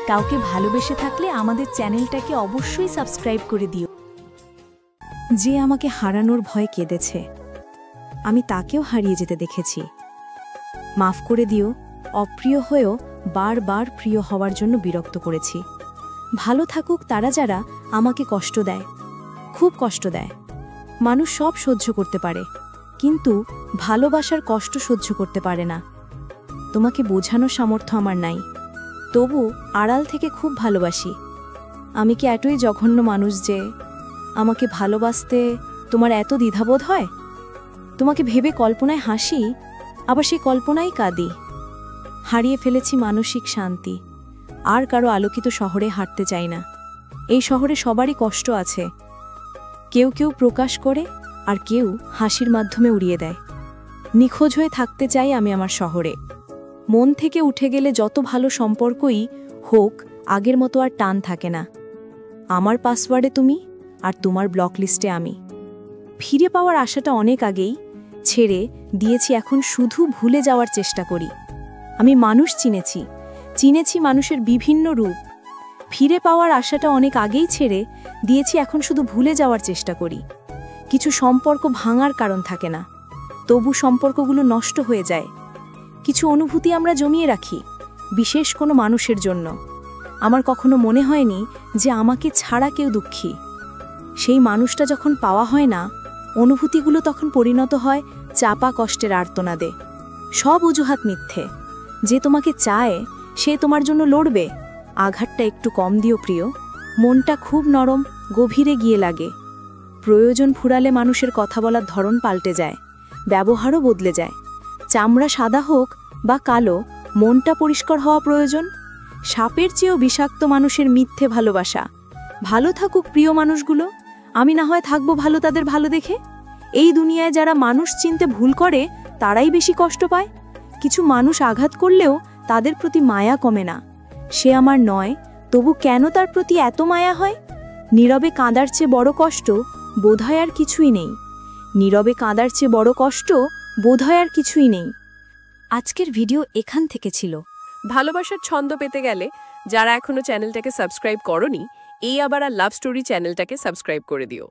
কাউকে ভালোবেসে থাকলে আমাদের চ্যানেলটাকে অবশ্যই সাবস্ক্রাইব করে দিও। যে আমাকে হারানোর ভয় কেঁদেছে, আমি তাকেও হারিয়ে যেতে দেখেছি। মাফ করে দিও, অপ্রিয় হয়েও বারবার প্রিয় হওয়ার জন্য বিরক্ত করেছি। ভালো থাকুক তারা যারা আমাকে কষ্ট দেয়, খুব কষ্ট দেয়। মানুষ সব সহ্য করতে পারে, কিন্তু ভালোবাসার কষ্ট সহ্য করতে পারে না। তোমাকে বোঝানোর সামর্থ্য আমার নাই, তবু আড়াল থেকে খুব ভালোবাসি। আমি কি এতই জঘন্য মানুষ যে আমাকে ভালোবাসতে তোমার এত দ্বিধাবোধ হয়? তোমাকে ভেবে কল্পনায় হাসি, আবার সেই কল্পনাই কাঁদি। হারিয়ে ফেলেছি মানসিক শান্তি, আর কারো আলোকিত শহরে হাঁটতে চাই না। এই শহরে সবারই কষ্ট আছে, কেউ কেউ প্রকাশ করে আর কেউ হাসির মাধ্যমে উড়িয়ে দেয়। নিখোঁজ হয়ে থাকতে চাই আমি আমার শহরে। মন থেকে উঠে গেলে যত ভালো সম্পর্কই হোক, আগের মতো আর টান থাকে না। আমার পাসওয়ার্ডে তুমি আর তোমার ব্লক লিস্টে আমি। ফিরে পাওয়ার আশাটা অনেক আগেই ছেড়ে দিয়েছি, এখন শুধু ভুলে যাওয়ার চেষ্টা করি। আমি মানুষ চিনেছি মানুষের বিভিন্ন রূপ। ফিরে পাওয়ার আশাটা অনেক আগেই ছেড়ে দিয়েছি, এখন শুধু ভুলে যাওয়ার চেষ্টা করি। কিছু সম্পর্ক ভাঙার কারণ থাকে না, তবু সম্পর্কগুলো নষ্ট হয়ে যায়। কিছু অনুভূতি আমরা জমিয়ে রাখি বিশেষ কোনো মানুষের জন্য। আমার কখনো মনে হয়নি যে আমাকে ছাড়া কেউ দুঃখী। সেই মানুষটা যখন পাওয়া হয় না, অনুভূতিগুলো তখন পরিণত হয় চাপা কষ্টের আর্তনাদে। সব অজুহাত মিথ্যে। যে তোমাকে চায় সে তোমার জন্য লড়বে। আঘাতটা একটু কম দিও প্রিয়, মনটা খুব নরম, গভীরে গিয়ে লাগে। প্রয়োজন ফুরালে মানুষের কথা বলার ধরন পাল্টে যায়, ব্যবহারও বদলে যায়। চামড়া সাদা হোক বা কালো, মনটা পরিষ্কার হওয়া প্রয়োজন। সাপের চেয়েও বিষাক্ত মানুষের মিথ্যে ভালোবাসা। ভালো থাকুক প্রিয় মানুষগুলো, আমি না হয় থাকবো ভালো তাদের ভালো দেখে। এই দুনিয়ায় যারা মানুষ চিনতে ভুল করে তারাই বেশি কষ্ট পায়। কিছু মানুষ আঘাত করলেও তাদের প্রতি মায়া কমে না। সে আমার নয়, তবু কেন তার প্রতি এত মায়া হয়? নীরবে কাঁদার চেয়ে বড় কষ্ট বোধহয় আর কিছুই নেই। নীরবে কাঁদার চেয়ে বড় কষ্ট বোধহয় আর কিছুই নেই। আজকের ভিডিও এখান থেকে ছিল। ভালোবাসার ছন্দ পেতে গেলে যারা এখনো চ্যানেলটাকে সাবস্ক্রাইব করনি, এই আবার আর লাভ স্টোরি চ্যানেলটাকে সাবস্ক্রাইব করে দিও।